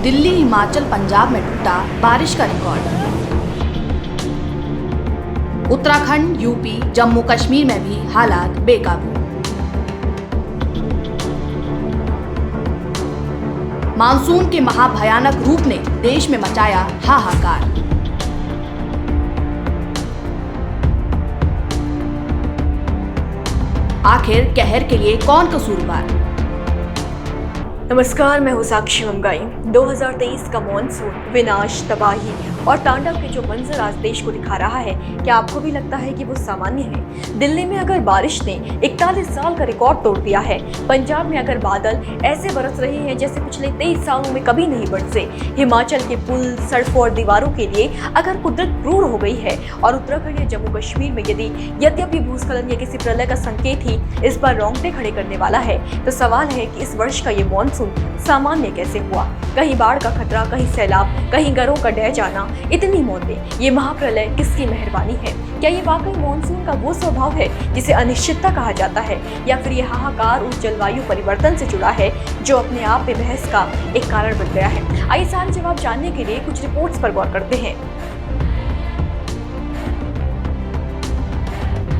दिल्ली, हिमाचल, पंजाब में टूटा बारिश का रिकॉर्ड। उत्तराखंड, यूपी, जम्मू कश्मीर में भी हालात बेकाबू। मानसून के महाभयानक रूप ने देश में मचाया हाहाकार। आखिर कहर के लिए कौन कसूरवार? नमस्कार, मैं हूं साक्षी मंगाई। 2023 का मॉनसून विनाश, तबाही और तांडव के जो मंजर आज देश को दिखा रहा है, क्या आपको भी लगता है कि वो सामान्य है? दिल्ली में अगर बारिश ने 41 साल का रिकॉर्ड तोड़ दिया है, पंजाब में अगर बादल ऐसे बरस रहे हैं जैसे पिछले 23 सालों में कभी नहीं बरसे, हिमाचल के पुल, सड़कों और दीवारों के लिए अगर कुदरत क्रूर हो गई है और उत्तराखंड या जम्मू कश्मीर में यद्यपि भूस्खलन या किसी प्रलय का संकेत ही इस पर रोंगटे खड़े करने वाला है, तो सवाल है कि इस वर्ष का ये मॉनसून सामान्य कैसे हुआ? कहीं बाढ़ का खतरा, कहीं सैलाब, कहीं घरों का ढह जाना, इतनी मौतें, ये महाप्रलय किसकी मेहरबानी है? क्या ये वाकई मॉनसून का वो स्वभाव है जिसे अनिश्चितता कहा जाता है, या फिर ये हाहाकार उस जलवायु परिवर्तन से जुड़ा है जो अपने आप में बहस का एक कारण बन गया है? आइए सारे जवाब जानने के लिए कुछ रिपोर्ट्स पर गौर करते हैं।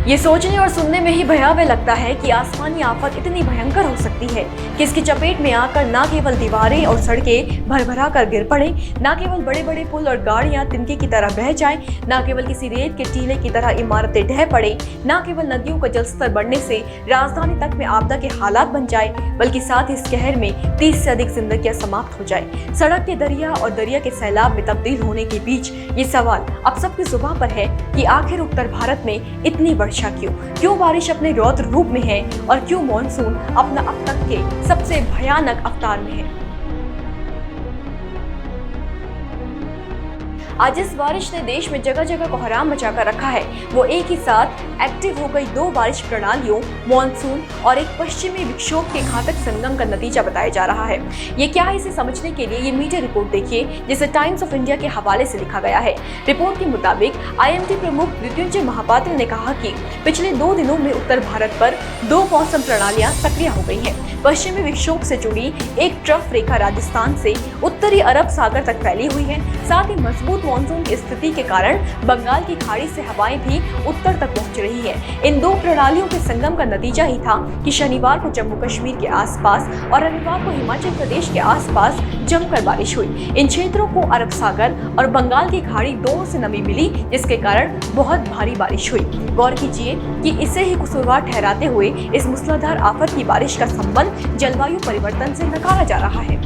ये सोचने और सुनने में ही भयावह लगता है कि आसमानी आफत इतनी भयंकर हो सकती है कि इसकी चपेट में आकर ना केवल दीवारें और सड़कें भरभरा कर गिर पड़े, ना केवल बड़े बड़े पुल और गाड़ियां तिनके की तरह बह जाएं, ना केवल किसी रेत के टीले की तरह इमारतें ढह पड़े, ना केवल नदियों का जलस्तर बढ़ने से राजधानी तक में आपदा के हालात बन जाए, बल्कि साथ ही इस कहर में 30 से अधिक जिंदगियां समाप्त हो जाए। सड़क के दरिया और दरिया के सैलाब में तब्दील होने के बीच ये सवाल अब सबकी जुबान पर है कि आखिर उत्तर भारत में इतनी क्यों बारिश अपने रौद्र रूप में है, और क्यों मॉनसून अपना अब तक के सबसे भयानक अवतार में है। आज इस बारिश ने देश में जगह जगह कोहराम मचाकर रखा है। वो एक ही साथ एक्टिव हो गई दो बारिश प्रणालियों, मॉनसून और एक पश्चिमी विक्षोभ के घातक संगम का नतीजा बताया जा रहा है। ये क्या है, इसे समझने के लिए ये मीडिया रिपोर्ट देखिए जिसे टाइम्स ऑफ इंडिया के हवाले से लिखा गया है। रिपोर्ट के मुताबिक आईएमडी प्रमुख मृत्युंजय महापात्र ने कहा कि पिछले 2 दिनों में उत्तर भारत पर 2 मौसम प्रणालियां सक्रिय हो गई हैं। पश्चिमी विक्षोभ से जुड़ी एक ट्रफ रेखा राजस्थान से उत्तरी अरब सागर तक फैली हुई है। साथ ही मजबूत मॉनसून की स्थिति के कारण बंगाल की खाड़ी से हवाएं भी उत्तर तक पहुंच रही है। इन 2 प्रणालियों के संगम का नतीजा ही था कि शनिवार को जम्मू कश्मीर के आसपास और रविवार को हिमाचल प्रदेश के आसपास जमकर बारिश हुई। इन क्षेत्रों को अरब सागर और बंगाल की खाड़ी दोनों से नमी मिली, जिसके कारण बहुत भारी बारिश हुई। गौर कीजिए कि इसे ही कसूरवार ठहराते हुए इस मूसलाधार आफत की बारिश का संबंध जलवायु परिवर्तन से नकारा जा रहा है।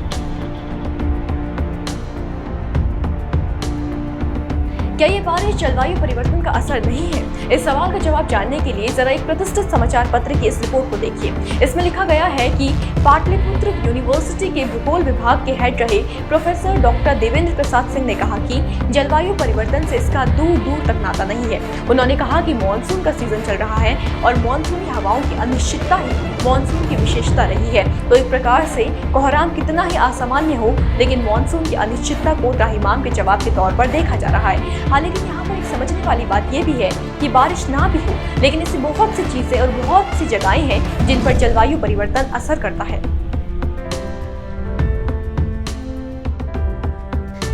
क्या ये बारिश जलवायु परिवर्तन का असर नहीं है? इस सवाल का जवाब जानने के लिए जरा एक प्रतिष्ठित समाचार पत्र की इस रिपोर्ट को देखिए। इसमें लिखा गया है कि पाटलिपुत्र यूनिवर्सिटी के भूगोल विभाग के हेड रहे प्रोफेसर डॉक्टर देवेंद्र प्रसाद सिंह ने कहा कि जलवायु परिवर्तन से इसका दूर दूर तक नाता नहीं है। उन्होंने कहा कि मॉनसून का सीजन चल रहा है और मॉनसूनी हवाओं की अनिश्चितता ही मॉनसून की विशेषता रही है। तो एक प्रकार से कोहराम कितना ही असामान्य हो, लेकिन मॉनसून की अनिश्चितता को त्राहिमाम के जवाब के तौर पर देखा जा रहा है। हालांकि यहाँ पर एक समझने वाली बात यह भी है कि बारिश ना भी हो, लेकिन इससे बहुत सी चीजें और बहुत सी जगहें हैं जिन पर जलवायु परिवर्तन असर करता है।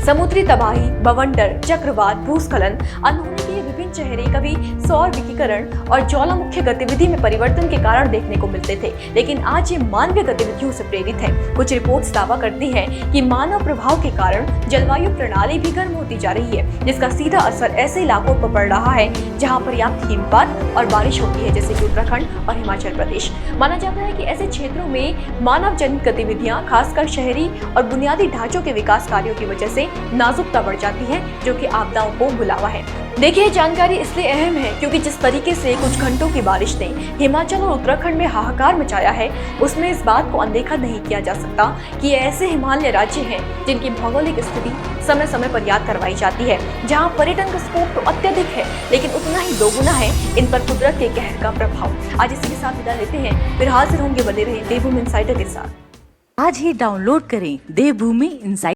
समुद्री तबाही, बवंडर, चक्रवात, भूस्खलन, अनहोनी के विभिन्न चेहरे कभी सौर विकिरण और ज्वालामुखी गतिविधि में परिवर्तन के कारण देखने को मिलते थे, लेकिन आज ये मानवीय गतिविधियों से प्रेरित है। कुछ रिपोर्ट्स दावा करती हैं कि मानव प्रभाव के कारण जलवायु प्रणाली भी गर्म होती जा रही है, जिसका सीधा असर ऐसे इलाकों पर पड़ रहा है जहाँ पर्याप्त हिमपात और बारिश होती है, जैसे कि उत्तराखंड और हिमाचल प्रदेश। माना जाता है कि ऐसे क्षेत्रों में मानव जनित गतिविधियां, खासकर शहरी और बुनियादी ढांचों के विकास कार्यों की वजह से नाजुकता बढ़ जाती है, जो कि आपदाओं को बुलावा है। देखिए, जानकारी इसलिए अहम है क्योंकि जिस तरीके से कुछ घंटों की बारिश ने हिमाचल और उत्तराखंड में हाहाकार मचाया है, उसमें इस बात को अनदेखा नहीं किया जा सकता कि ये ऐसे हिमालय राज्य हैं जिनकी भौगोलिक स्थिति समय समय पर याद करवाई जाती है, जहां पर्यटन का स्कोप तो अत्यधिक है, लेकिन उतना ही दोगुना है इन पर कुदरत के कहर का प्रभाव। आज इसी के साथ विदा लेते हैं, फिर हाजिर होंगे, बने रहे देवभूमि इनसाइडर के साथ। आज ही डाउनलोड करें देवभूमि इनसाइडर।